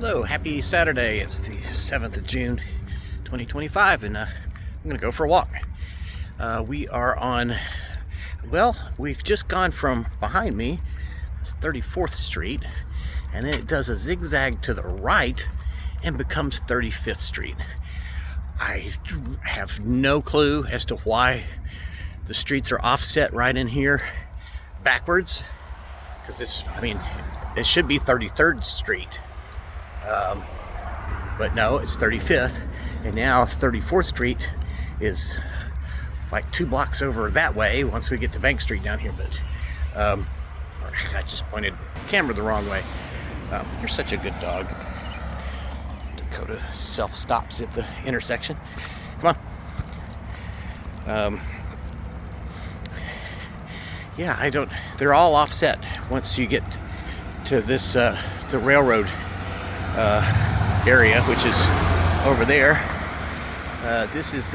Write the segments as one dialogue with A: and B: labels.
A: Hello, happy Saturday. It's the 7th of June 2025 and I'm gonna go for a walk. We are on, we've just gone from behind me, it's 34th Street, and then it does a zigzag to the right and becomes 35th Street. I have no clue as to why the streets are offset right in here backwards, because it should be 33rd Street. But no, it's 35th, and now 34th Street is like 2 blocks over that way once we get to Bank Street down here. But I just pointed the camera the wrong way. You're such a good dog. Dakota self-stops at the intersection. Come on. Yeah, they're all offset once you get to this, the railroad area, which is over there. This is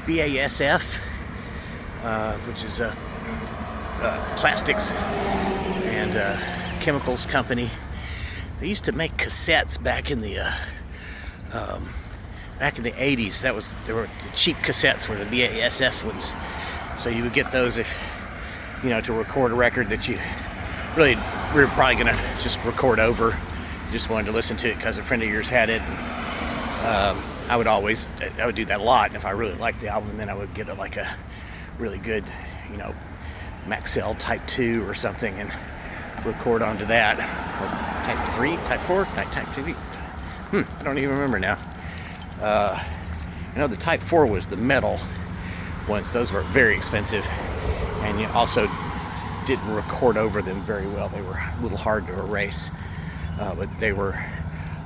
A: BASF, which is a plastics and chemicals company. They used to make cassettes back in the 80s. There were the cheap cassettes, were the BASF ones. So you would get those if to record a record that you really we were probably gonna just record over. Just wanted to listen to it because a friend of yours had it. I would do that a lot. And if I really liked the album, then I would get like a really good, Maxell Type 2 or something and record onto that. Or Type 3, Type 4, Type 2. I don't even remember now. I know the Type 4 was the metal ones. Those were very expensive, and you also didn't record over them very well. They were a little hard to erase. But they were,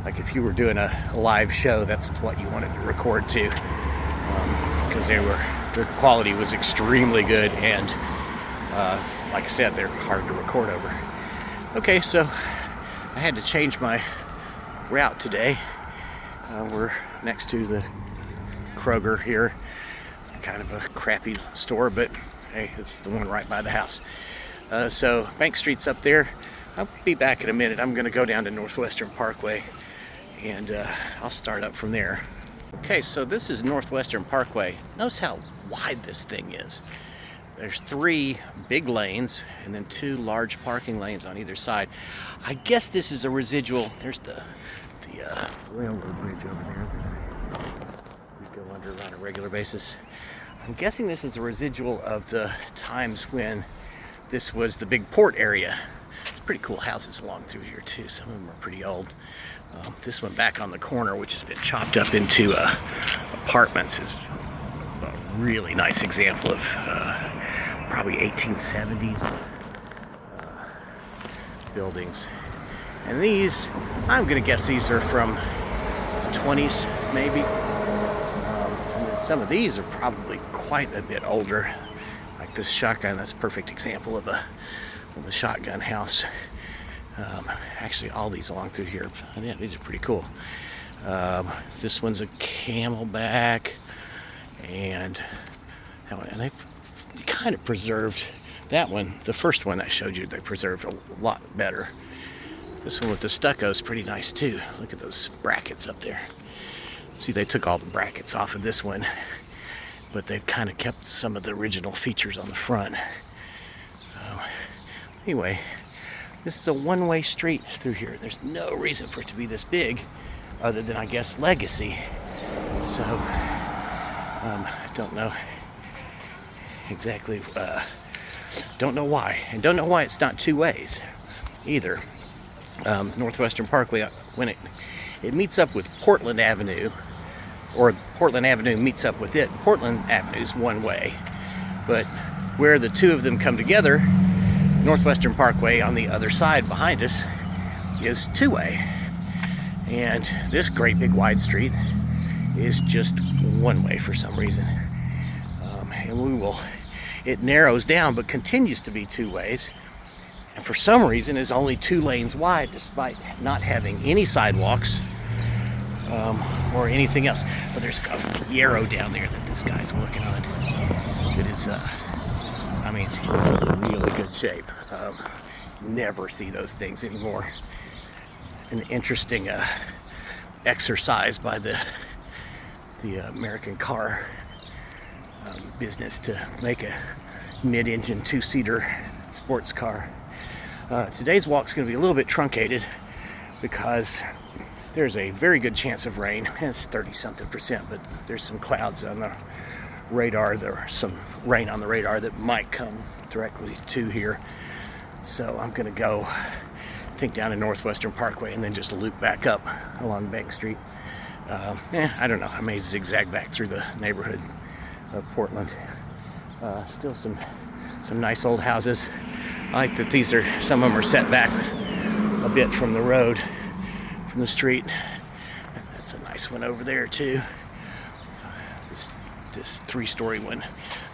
A: like if you were doing a live show, that's what you wanted to record to, because their quality was extremely good, and like I said, they're hard to record over. Okay, so I had to change my route today. We're next to the Kroger here, kind of a crappy store, but hey, it's the one right by the house. So Bank Street's up there. I'll be back in a minute. I'm going to go down to Northwestern Parkway, and I'll start up from there. Okay, so this is Northwestern Parkway. Notice how wide this thing is. There's 3 big lanes and then 2 large parking lanes on either side. I guess this is a residual. There's the railroad bridge over there that we go under on a regular basis. I'm guessing this is a residual of the times when this was the big port area. It's pretty cool houses along through here too. Some of them are pretty old. This one back on the corner, which has been chopped up into apartments, is a really nice example of probably 1870s buildings. And these, I'm gonna guess these are from the 20s maybe. And then some of these are probably quite a bit older. Like this shotgun, that's a perfect example of a shotgun house. Actually, all these along through here, yeah, these are pretty cool. This one's a Camelback, and they've kind of preserved that one. The first one I showed you, they preserved a lot better. This one with the stucco is pretty nice too. Look at those brackets up there. See, they took all the brackets off of this one, but they've kind of kept some of the original features on the front. Anyway, this is a one-way street through here. There's no reason for it to be this big, other than, I guess, legacy. So, I don't know exactly, don't know why. And don't know why it's not 2 ways either. Northwestern Parkway, when it meets up with Portland Avenue, or Portland Avenue meets up with it, Portland Avenue is one way. But where the 2 of them come together, Northwestern Parkway on the other side behind us is 2-way. And this great big wide street is just 1-way for some reason. And it narrows down but continues to be 2 ways. And for some reason is only 2 lanes wide, despite not having any sidewalks or anything else. But there's a yarrow down there that this guy's working on. It is it's in really good shape. Never see those things anymore. an interesting exercise by the American car business to make a mid-engine 2-seater sports car. Today's walk's going to be a little bit truncated because there's a very good chance of rain. It's 30-something%, but there's some clouds on the radar. There's some rain on the radar that might come directly to here. So I'm going to go, I think, down to Northwestern Parkway and then just loop back up along Bank Street. I don't know. I may zigzag back through the neighborhood of Portland. Still some nice old houses. I like that these are, some of them are set back a bit from the road, from the street. That's a nice one over there too. This 3-story one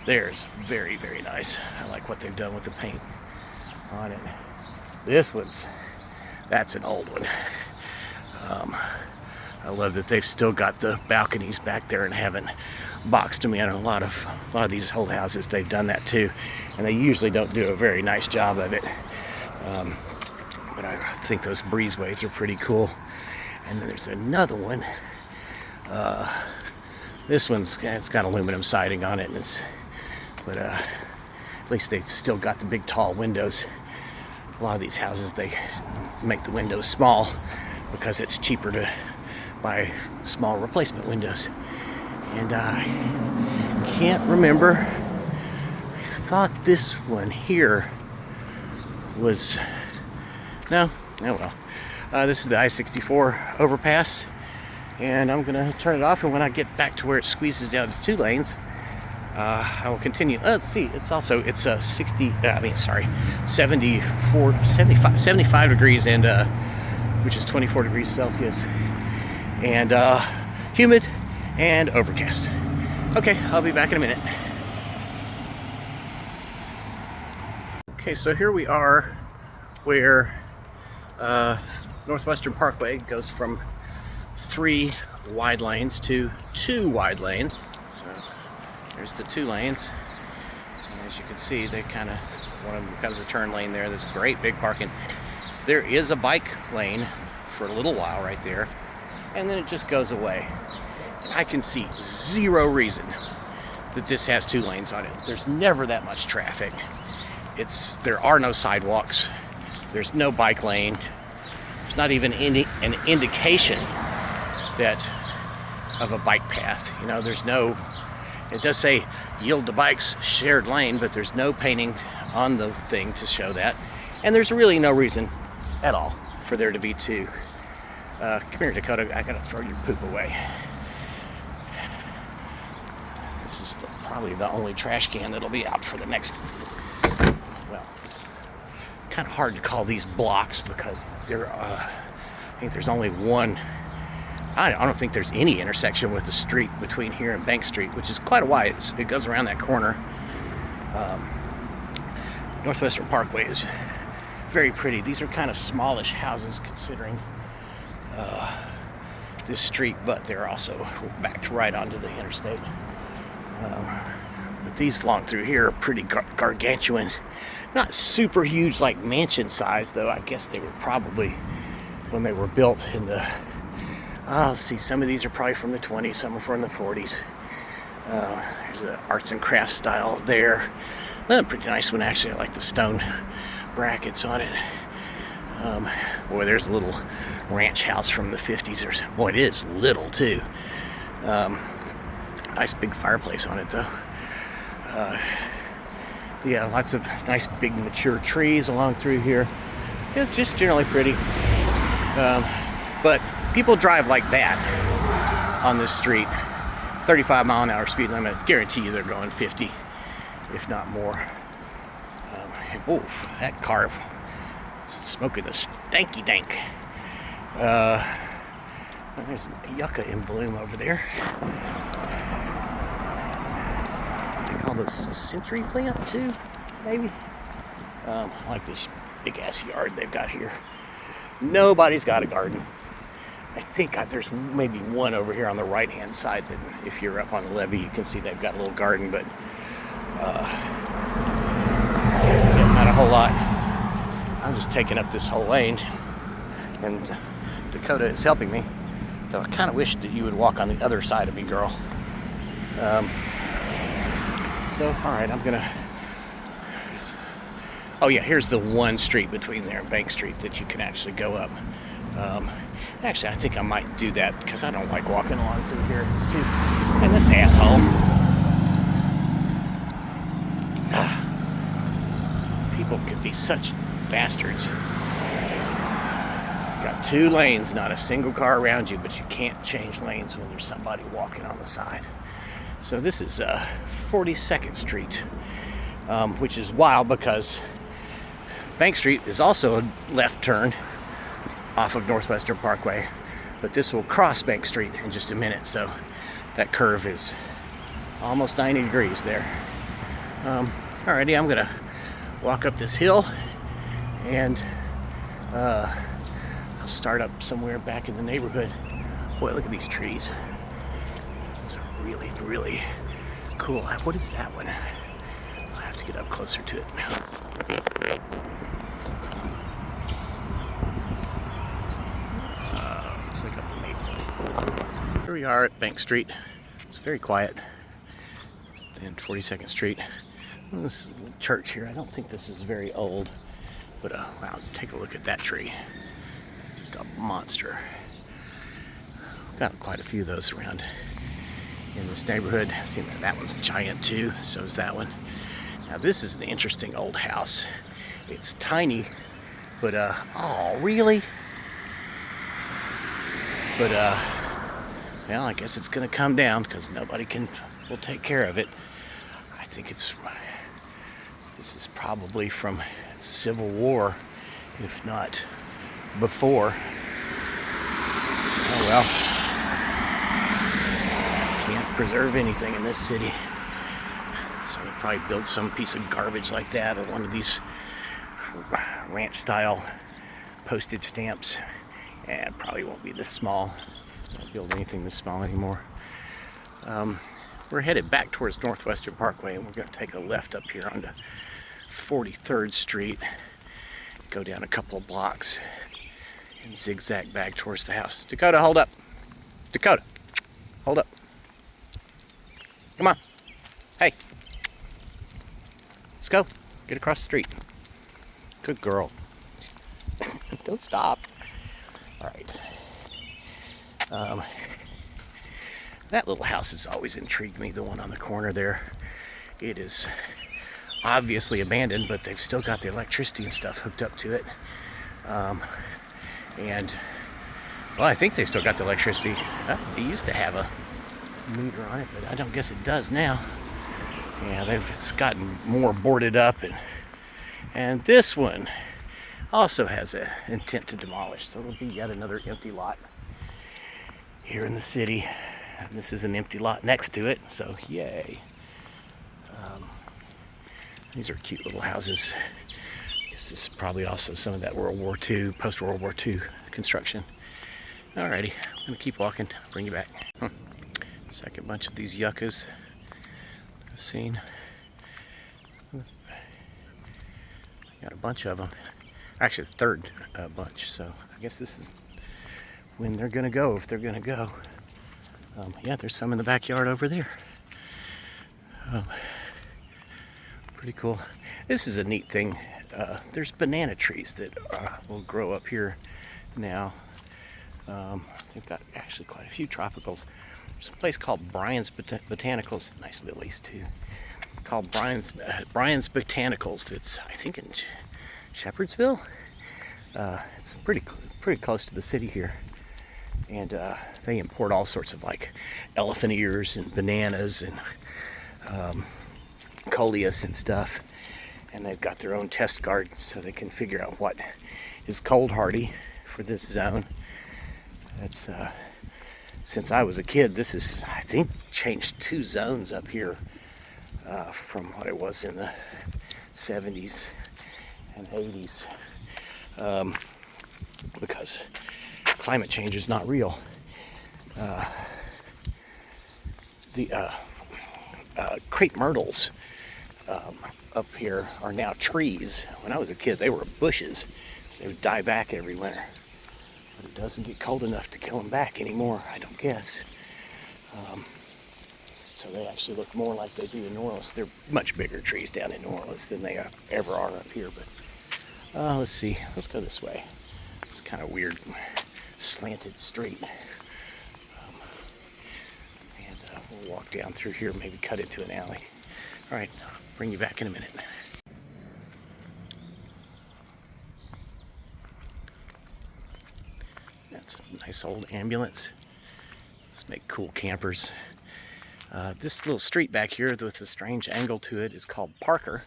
A: there is very, very nice. I like what they've done with the paint on it. This that's an old one. I love that they've still got the balconies back there and haven't boxed them in. A lot of these old houses, they've done that too, and they usually don't do a very nice job of it. But I think those breezeways are pretty cool. And then there's another one. This one's, it's got aluminum siding on it, but at least they've still got the big tall windows. A lot of these houses, they make the windows small because it's cheaper to buy small replacement windows. And I can't remember. I thought this one here was, no, oh well. This is the I-64 overpass, and I'm gonna turn it off, and when I get back to where it squeezes down to 2 lanes, I will continue. Let's see, it's 75 degrees, and which is 24 degrees Celsius, and humid and overcast. Okay, I'll be back in a minute. Okay, so here we are where Northwestern Parkway goes from 3 wide lanes to 2 wide lanes. So there's the 2 lanes. And as you can see, they kind of, one of them becomes a turn lane there. There's great big parking. There is a bike lane for a little while right there, and then it just goes away. I can see zero reason that this has 2 lanes on it. There's never that much traffic. There are no sidewalks. There's no bike lane. There's not even an indication of a bike path. You know, there's no, it does say yield to bikes, shared lane, but there's no painting on the thing to show that. And there's really no reason at all for there to be 2. Come here, Dakota, I gotta throw your poop away. This is probably the only trash can that'll be out for the next, well, this is kind of hard to call these blocks because I think there's only one. I don't think there's any intersection with the street between here and Bank Street, which is quite a wide. It goes around that corner. Northwestern Parkway is very pretty. These are kind of smallish houses considering this street, but they're also backed right onto the interstate. But these along through here are pretty gargantuan. Not super huge like mansion size, though. I guess they were probably, when they were built in the, let's see, some of these are probably from the 20s, some are from the 40s. There's the arts and crafts style there. A pretty nice one, actually. I like the stone brackets on it. Boy, there's a little ranch house from the 50s. Boy, it is little, too. Nice big fireplace on it, though. Yeah, lots of nice big mature trees along through here. It's just generally pretty. But people drive like that on this street. 35-mile-an-hour speed limit. Guarantee you they're going 50, if not more. Oof, that car smoking the stanky dank. There's a yucca in bloom over there. They call this a century plant too, maybe. I like this big ass yard they've got here. Nobody's got a garden. I think there's maybe one over here on the right hand side that if you're up on the levee you can see they've got a little garden, but not a whole lot. I'm just taking up this whole lane, and Dakota is helping me. Though I kind of wish that you would walk on the other side of me, girl. So, all right, I'm gonna. Oh yeah, here's the one street between there and Bank Street that you can actually go up. Actually, I think I might do that because I don't like walking along through here. It's too. And this asshole. People could be such bastards. Got 2 lanes, not a single car around you, but you can't change lanes when there's somebody walking on the side. So this is 42nd Street, which is wild because Bank Street is also a left turn off of Northwestern Parkway, but this will cross Bank Street in just a minute, so that curve is almost 90 degrees there. Alrighty, I'm gonna walk up this hill and I'll start up somewhere back in the neighborhood. Boy, look at these trees. It's really, really cool. What is that one? I'll have to get up closer to it. Looks like up the maple. Here we are at Bank Street. It's very quiet. And 42nd Street. This is a church here. I don't think this is very old, but wow, take a look at that tree. Just a monster. Got quite a few of those around in this neighborhood. See, that one's giant too. So is that one. Now this is an interesting old house. It's tiny, but oh really? But well, I guess it's gonna come down because nobody will take care of it. I think this is probably from Civil War, if not before. Oh well. Can't preserve anything in this city. So they'll probably build some piece of garbage like that, or one of these ranch style postage stamps. Yeah, it probably won't be this small. Don't build anything this small anymore. We're headed back towards Northwestern Parkway, and we're going to take a left up here onto 43rd Street, go down a couple of blocks, and zigzag back towards the house. Dakota, hold up. Dakota, hold up. Come on. Hey. Let's go. Get across the street. Good girl. Don't stop. All right. That little house has always intrigued me, the one on the corner there. It is obviously abandoned, but they've still got the electricity and stuff hooked up to it. And, well, I think they still got the electricity. They used to have a meter on it, but I don't guess it does now. Yeah, it's gotten more boarded up. And this one also has an intent to demolish, so it'll be yet another empty lot here in the city. And this is an empty lot next to it, so yay. These are cute little houses. I guess this is probably also some of that World War II, post-World War II construction. Alrighty, I'm gonna keep walking, bring you back. Second bunch of these yuccas I've seen. Got a bunch of them. Actually, the third bunch, so I guess this is when they're gonna go, if they're gonna go. Yeah, there's some in the backyard over there. Pretty cool. This is a neat thing. There's banana trees that will grow up here now. They've got actually quite a few tropicals. There's a place called Brian's Botanicals. Nice lilies too. Called Brian's Botanicals. It's, I think, in Shepherdsville. It's pretty close to the city here. And they import all sorts of like elephant ears and bananas and coleus and stuff. And they've got their own test gardens so they can figure out what is cold hardy for this zone. That's since I was a kid, this is, I think, changed 2 zones up here from what it was in the 70s and 80s, because climate change is not real. The crepe myrtles up here are now trees. When I was a kid, they were bushes, so they would die back every winter. But it doesn't get cold enough to kill them back anymore, I don't guess. So they actually look more like they do in New Orleans. They're much bigger trees down in New Orleans than they ever are up here. But let's see. Let's go this way. It's kind of weird, slanted street. We'll walk down through here, maybe cut into an alley. All right, I'll bring you back in a minute. That's a nice old ambulance. Let's make cool campers. This little street back here with a strange angle to it is called Parker,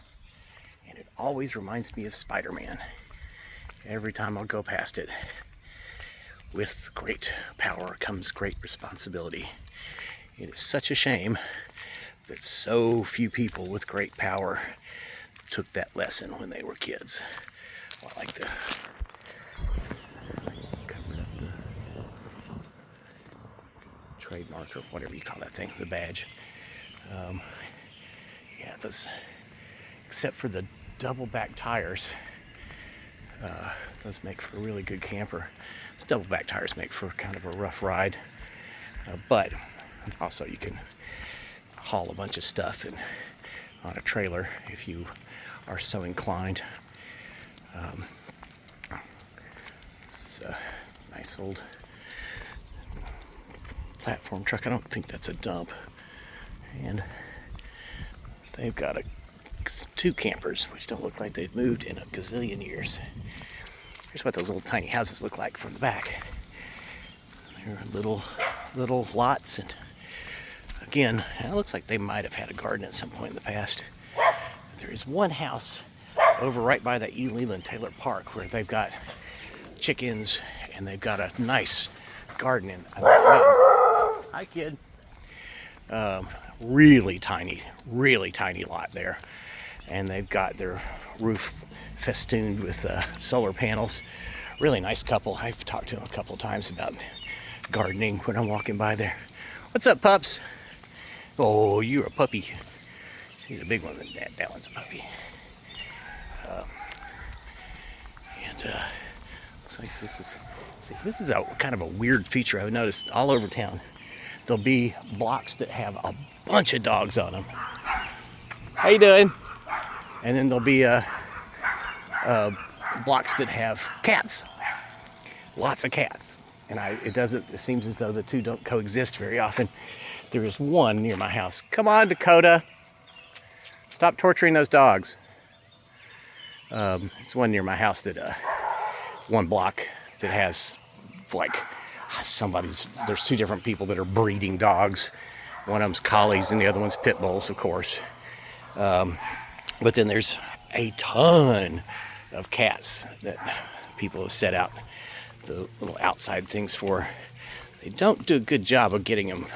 A: and it always reminds me of Spider-Man every time I'll go past it. With great power comes great responsibility. It is such a shame that so few people with great power took that lesson when they were kids. Well, I like the covered up the trademark or whatever you call that thing, the badge. Yeah, those, except for the double back tires, those make for a really good camper. Those double back tires make for kind of a rough ride, but also you can haul a bunch of stuff on a trailer if you are so inclined. It's a nice old platform truck. I don't think that's a dump. And they've got two campers, which don't look like they've moved in a gazillion years. Here's what those little tiny houses look like from the back. They're little lots, and again, it looks like they might have had a garden at some point in the past. There is one house over right by that E. Leland Taylor Park where they've got chickens and they've got a nice garden in. Hi, kid. Really tiny lot there, and they've got their roof festooned with solar panels. Really nice couple. I've talked to them a couple of times about gardening when I'm walking by there. What's up, pups? Oh, you're a puppy. She's a big one. That one's a puppy. Looks like this is a kind of a weird feature I've noticed all over town. There'll be blocks that have a bunch of dogs on them. How you doing? And then there'll be blocks that have cats. Lots of cats. And it seems as though the two don't coexist very often. There is one near my house. Come on, Dakota. Stop torturing those dogs. It's one near my house that, one block that has like there's two different people that are breeding dogs. One of them's collies and the other one's pit bulls, of course. But then there's a ton of cats that people have set out the little outside things for. They don't do a good job of getting them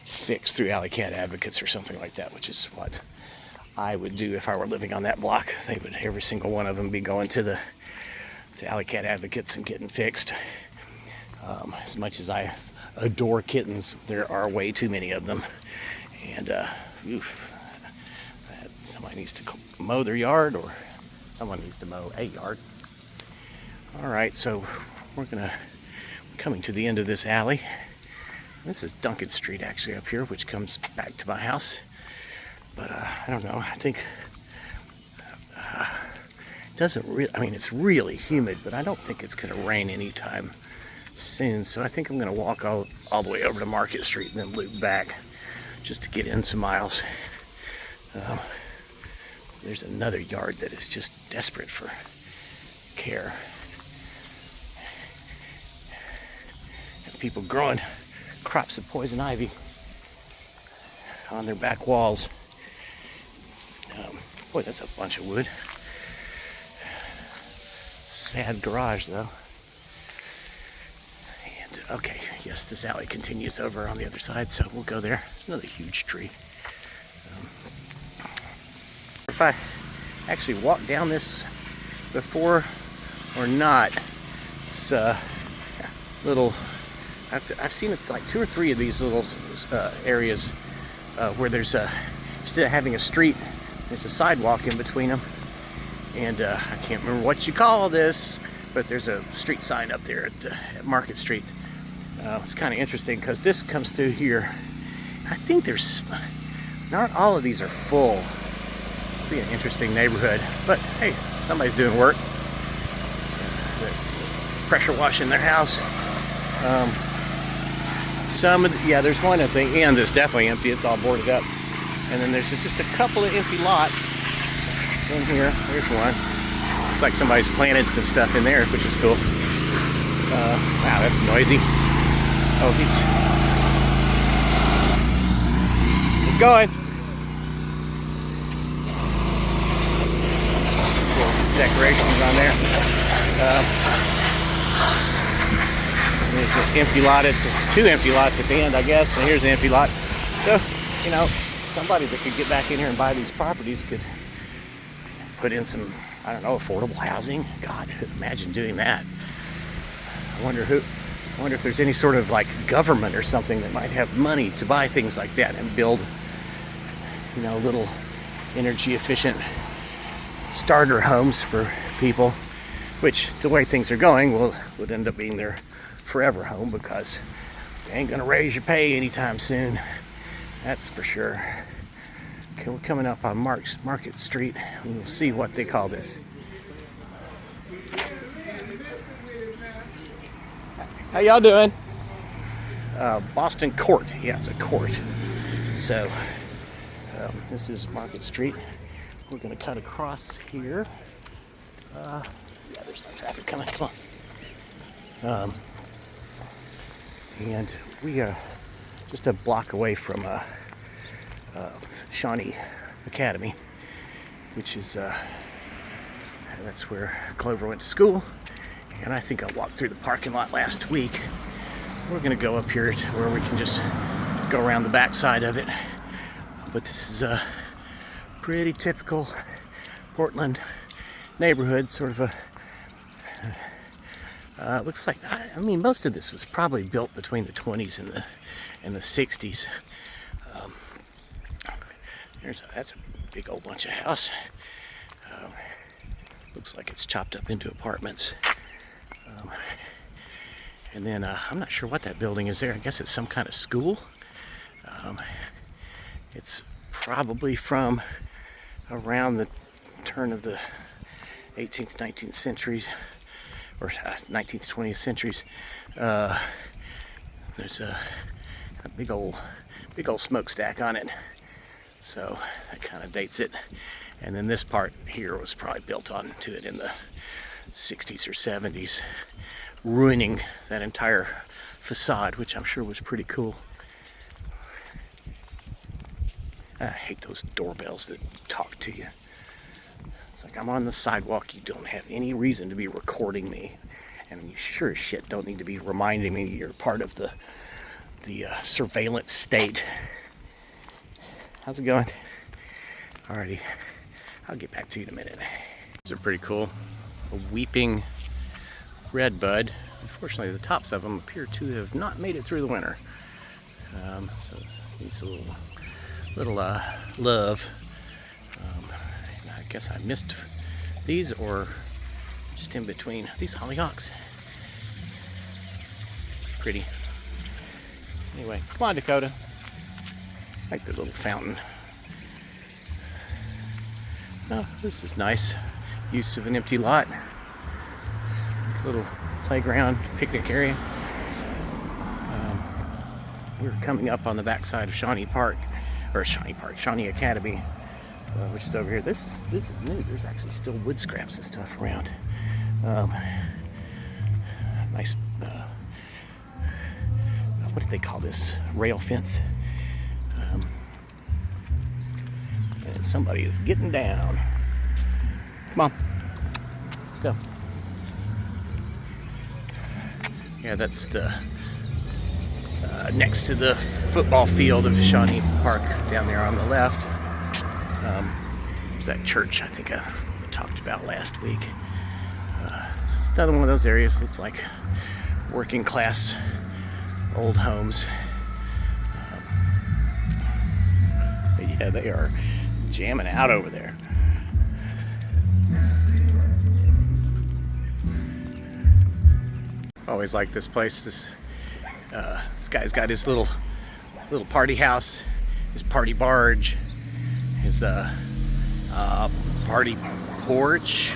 A: fixed through Alley Cat Advocates or something like that, which is what I would do if I were living on that block. They would, every single one of them, be going to Alley Cat Advocates and getting fixed. As much as I adore kittens, there are way too many of them, and somebody needs to mow their yard, or someone needs to mow a yard. All right, so we're coming to the end of this alley. This is Duncan Street actually up here, which comes back to my house. But I don't know. I think it doesn't really. I mean, it's really humid, but I don't think it's going to rain anytime soon. So I think I'm going to walk all the way over to Market Street and then loop back just to get in some miles. There's another yard that is just desperate for care. And people growing crops of poison ivy on their back walls. Boy, that's a bunch of wood. Sad garage, though. And okay, yes, this alley continues over on the other side, so we'll go there. It's another huge tree. If I actually walked down this before or not, it's little. I've seen it like 2 or 3 of these little areas where there's instead of having a street, there's a sidewalk in between them. And I can't remember what you call this, but there's a street sign up there at Market Street. It's kind of interesting because this comes through here. I think there's not all of these are full. It'll be an interesting neighborhood, but hey, somebody's doing work. Pressure washing their house. Some of the, yeah, there's one at the end that's definitely empty. It's all boarded up, and then there's just a couple of empty lots in here. There's one. Looks like somebody's planted some stuff in there, which is cool. Wow, that's noisy. Oh, he's going. Some decorations on there. There's an empty lot two empty lots at the end, I guess, and here's an empty lot. So, you know, somebody that could get back in here and buy these properties could put in some, I don't know, affordable housing. God, imagine doing that. I wonder if there's any sort of like government or something that might have money to buy things like that and build, you know, little energy efficient starter homes for people, which the way things are going would end up being their forever home, because they ain't gonna raise your pay anytime soon. That's for sure. Okay, we're coming up on Market Street. We'll see what they call this. How y'all doing? Boston Court. Yeah, it's a court. So this is Market Street. We're gonna cut across here. Yeah, there's no traffic coming. Come on. And we are just a block away from Shawnee Academy, which is that's where Clover went to school. And I think I walked through the parking lot last week. We're gonna go up here to where we can just go around the back side of it. But this is a pretty typical Portland neighborhood, sort of a looks like, I mean, most of this was probably built between the 20s and the 60s. That's a big old bunch of house. Looks like it's chopped up into apartments. And then I'm not sure what that building is there. I guess it's some kind of school. It's probably from around the turn of the 18th, 19th centuries, or 19th, 20th centuries. There's a big old smokestack on it, so that kind of dates it. And then this part here was probably built onto it in the 60s or 70s, ruining that entire facade, which I'm sure was pretty cool. I hate those doorbells that talk to you. It's like I'm on the sidewalk, you don't have any reason to be recording me, and you sure as shit don't need to be reminding me you're part of the surveillance state. How's it going? Alrighty, I'll get back to you in a minute. These are pretty cool. A weeping redbud. Unfortunately, the tops of them appear to have not made it through the winter. So it needs a little love. I guess I missed these, or just in between. These hollyhocks. Pretty. Anyway, come on, Dakota. I like the little fountain. Oh, this is nice. Use of an empty lot. Little playground, picnic area. We're coming up on the backside of Shawnee Academy. Which is over here. This is new. There's actually still wood scraps and stuff around. Nice. What do they call this? Rail fence. And somebody is getting down. Come on, let's go. Yeah, that's the next to the football field of Shawnee Park down there on the left. There's that church I think I talked about last week. It's another one of those areas that's like working class old homes. Yeah, they are jamming out over there. Always like this place. This guy's got his little party house, his party barge, his party porch,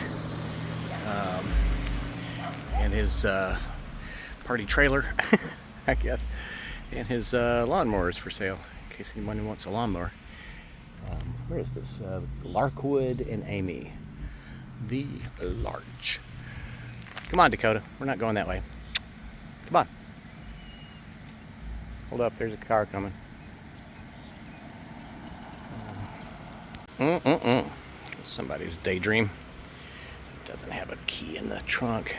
A: and his party trailer, I guess, and his lawnmowers for sale, in case anyone wants a lawnmower. Where is this? Larkwood and Amy. The Larch. Come on, Dakota. We're not going that way. Come on. Hold up. There's a car coming. Somebody's daydream. Doesn't have a key in the trunk.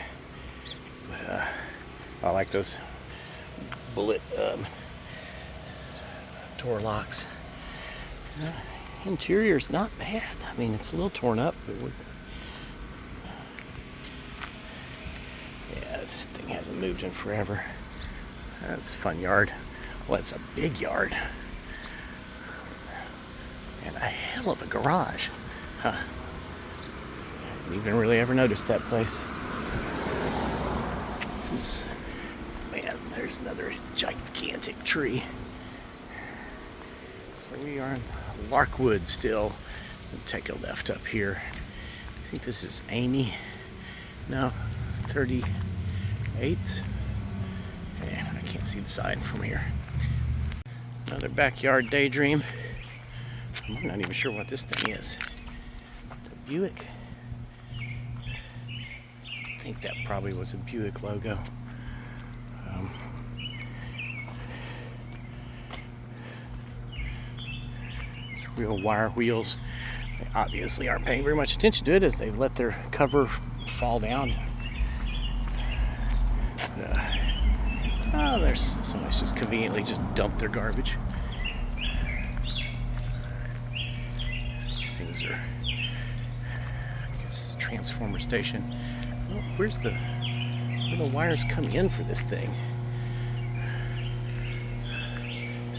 A: But I like those bullet door locks. Interior's not bad. I mean, it's a little torn up, but yeah, this thing hasn't moved in forever. That's a fun yard. Well, it's a big yard. And a hell of a garage. Huh. I didn't even really ever noticed that place. This is, man, there's another gigantic tree. So we are in Larkwood still. We'll take a left up here. I think this is Amy. No, 38. Yeah, I can't see the sign from here. Another backyard daydream. I'm not even sure what this thing is. A Buick? I think that probably was a Buick logo. It's real wire wheels. They obviously aren't paying very much attention to it as they've let their cover fall down. Oh, there's somebody's just conveniently just dumped their garbage. These things are, I guess, transformer station. Oh, where the wires come in for this thing?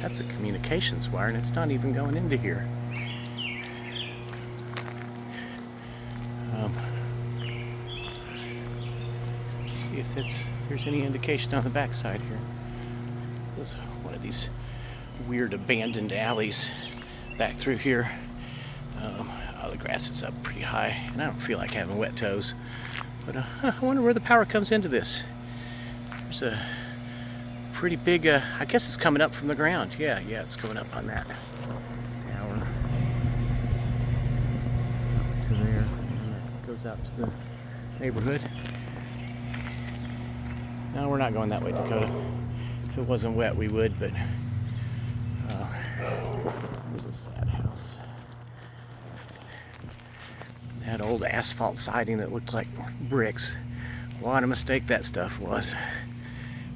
A: That's a communications wire, and it's not even going into here. Let's see if there's any indication on the backside here. There's one of these weird abandoned alleys back through here. The grass is up pretty high, and I don't feel like having wet toes. But I wonder where the power comes into this. There's a pretty big, I guess it's coming up from the ground. Yeah, it's coming up on that tower. Up to there, and that goes out to the neighborhood. No, we're not going that way, Dakota. If it wasn't wet, we would, but there's a sad house. That old asphalt siding that looked like bricks. What a mistake that stuff was. I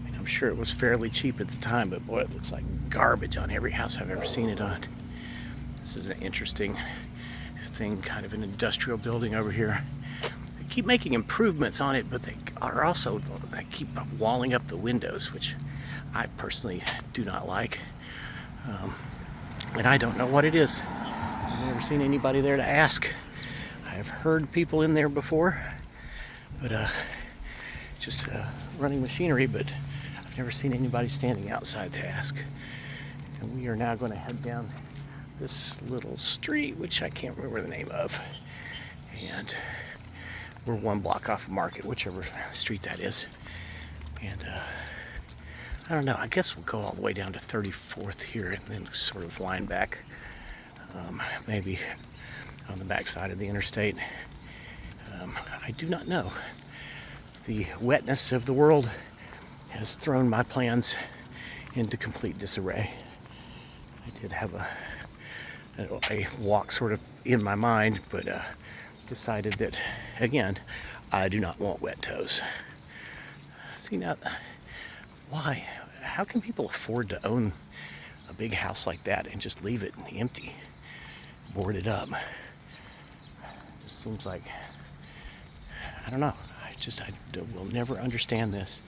A: mean, I'm sure it was fairly cheap at the time, but boy, it looks like garbage on every house I've ever seen it on. This is an interesting thing, kind of an industrial building over here. They keep making improvements on it, but they keep walling up the windows, which I personally do not like. And I don't know what it is. I've never seen anybody there to ask. I've heard people in there before, but just running machinery, but I've never seen anybody standing outside to ask. And we are now going to head down this little street, which I can't remember the name of. And we're 1 block off of Market, whichever street that is. And I don't know, I guess we'll go all the way down to 34th here and then sort of wind back, maybe on the backside of the interstate. I do not know. The wetness of the world has thrown my plans into complete disarray. I did have a walk sort of in my mind, but decided that, again, I do not want wet toes. See, now, why? How can people afford to own a big house like that and just leave it empty, boarded up? It just seems like, I don't know. I will never understand this.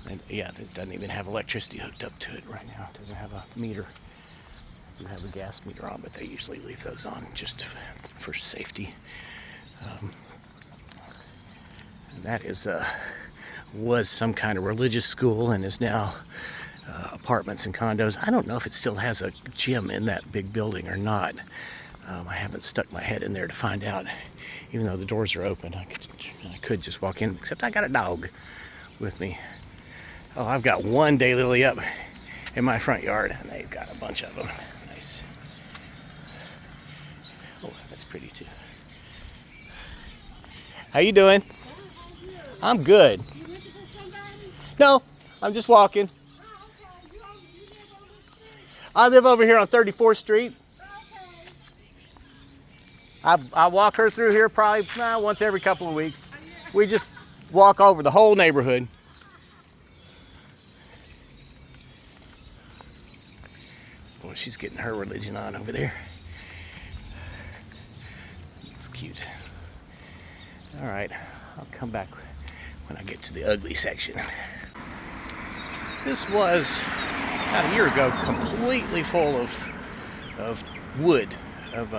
A: And yeah, this doesn't even have electricity hooked up to it right now. It doesn't have a meter. You have a gas meter on, but they usually leave those on just for safety. And that is was some kind of religious school and is now apartments and condos. I don't know if it still has a gym in that big building or not. I haven't stuck my head in there to find out, even though the doors are open. I could just walk in, except I got a dog with me. Oh, I've got one daylily up in my front yard, and they've got a bunch of them. Nice. Oh, that's pretty too. How you doing? I'm good. No, I'm just walking. I live over here on 34th Street. I walk her through here probably once every couple of weeks. We just walk over the whole neighborhood. Boy, she's getting her religion on over there. It's cute. All right, I'll come back when I get to the ugly section. This was about a year ago completely full of wood, of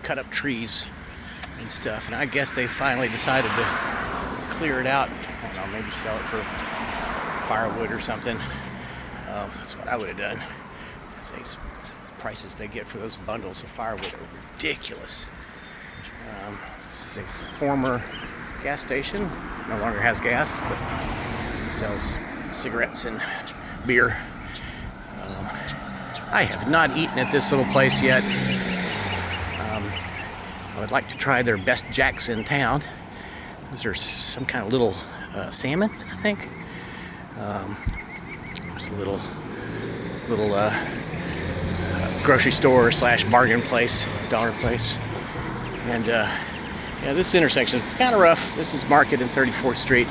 A: cut up trees and stuff, and I guess they finally decided to clear it out. I don't know, maybe sell it for firewood or something. That's what I would have done. The prices they get for those bundles of firewood are ridiculous. This is a former gas station, no longer has gas, but sells cigarettes and beer. I have not eaten at this little place yet. I would like to try their best jacks in town. Those are some kind of little salmon, I think. There's a little grocery store / bargain place, dollar place. And yeah, this intersection is kind of rough. This is Market and 34th Street.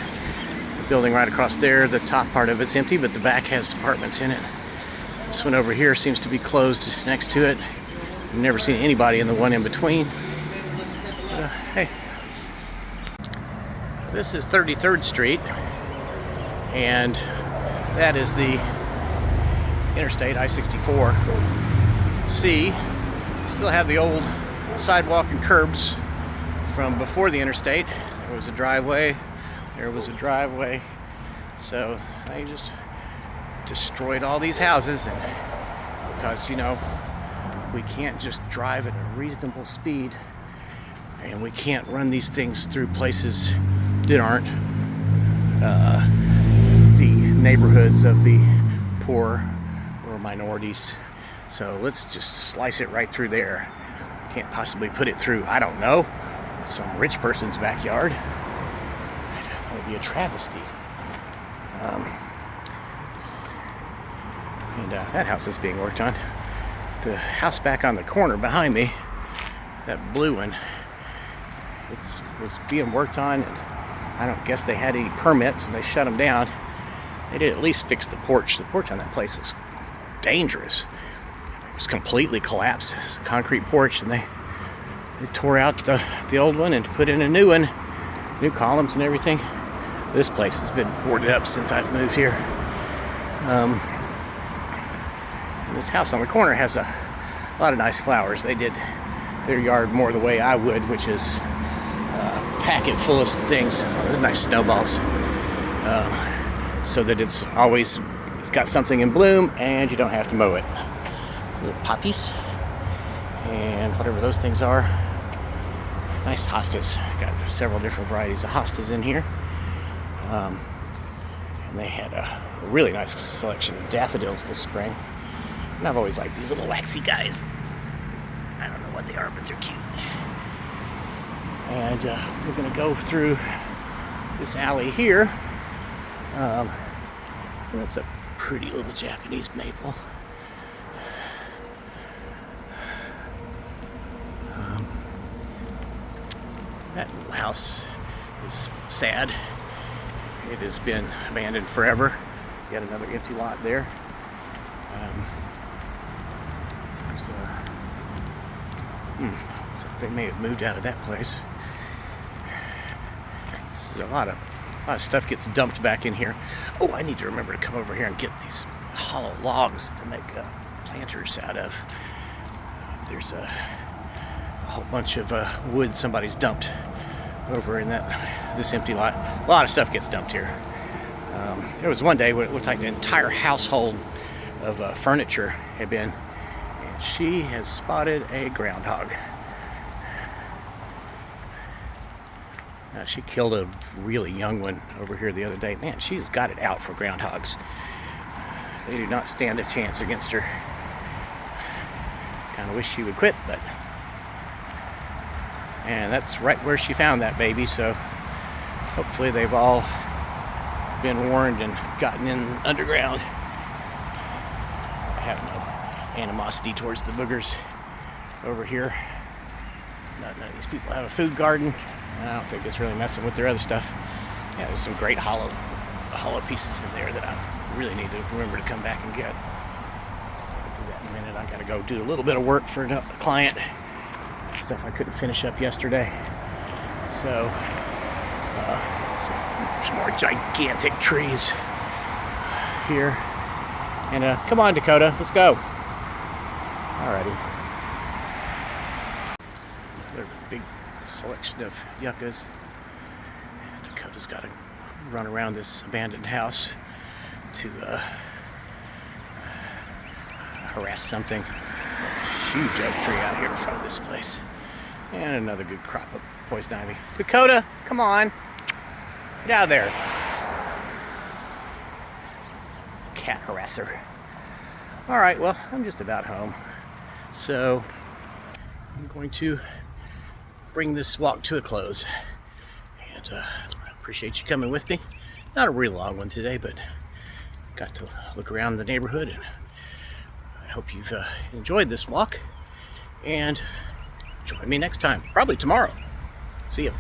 A: The building right across there, the top part of it's empty, but the back has apartments in it. This one over here seems to be closed next to it. I've never seen anybody in the one in between. Hey, this is 33rd Street, and that is the interstate, I-64. You can see, still have the old sidewalk and curbs from before the interstate. There was a driveway, there was a driveway. So they just destroyed all these houses, and because, you know, we can't just drive at a reasonable speed, and we can't run these things through places that aren't the neighborhoods of the poor or minorities. So let's just slice it right through there. Can't possibly put it through, I don't know, some rich person's backyard. That would be a travesty. That house is being worked on. The house back on the corner behind me, that blue one, it was being worked on, and I don't guess they had any permits, and they shut them down. They did at least fix the porch. The porch on that place was dangerous. It was completely collapsed. It was a concrete porch, and they tore out the old one and put in a new one, new columns and everything. This place has been boarded up since I've moved here. And this house on the corner has a lot of nice flowers. They did their yard more the way I would, which is pack it full of things. There's nice snowballs, so that it's got something in bloom and you don't have to mow it. Little poppies and whatever those things are. Nice hostas. Got several different varieties of hostas in here. And they had a really nice selection of daffodils this spring. And I've always liked these little waxy guys. I don't know what they are, but they're cute. And we're going to go through this alley here. That's a pretty little Japanese maple. That little house is sad. It has been abandoned forever. Got another empty lot there. So they may have moved out of that place. This is a lot of stuff gets dumped back in here. Oh, I need to remember to come over here and get these hollow logs to make planters out of. There's a whole bunch of wood somebody's dumped over in this empty lot. A lot of stuff gets dumped here. There was one day where it looked like an entire household of furniture had been, and she has spotted a groundhog. She killed a really young one over here the other day. Man, she's got it out for groundhogs. They do not stand a chance against her. Kind of wish she would quit, but... And that's right where she found that baby, so hopefully they've all been warned and gotten in underground. I have no animosity towards the boogers over here. None of these people have a food garden. I don't think it's really messing with their other stuff. Yeah, there's some great hollow pieces in there that I really need to remember to come back and get. I'll do that in a minute. I gotta go do a little bit of work for a client. Stuff I couldn't finish up yesterday. So, some more gigantic trees here. And come on, Dakota, let's go. Alrighty. Another big selection of yuccas. And Dakota's got to run around this abandoned house to harass something. Huge oak tree out here in front of this place. And another good crop of poison ivy. Dakota, come on. Get out of there. Cat harasser. Alright, well, I'm just about home. So, I'm going to bring this walk to a close. And I appreciate you coming with me. Not a real long one today, but got to look around the neighborhood, and I hope you've enjoyed this walk. And join me next time, probably tomorrow. See you.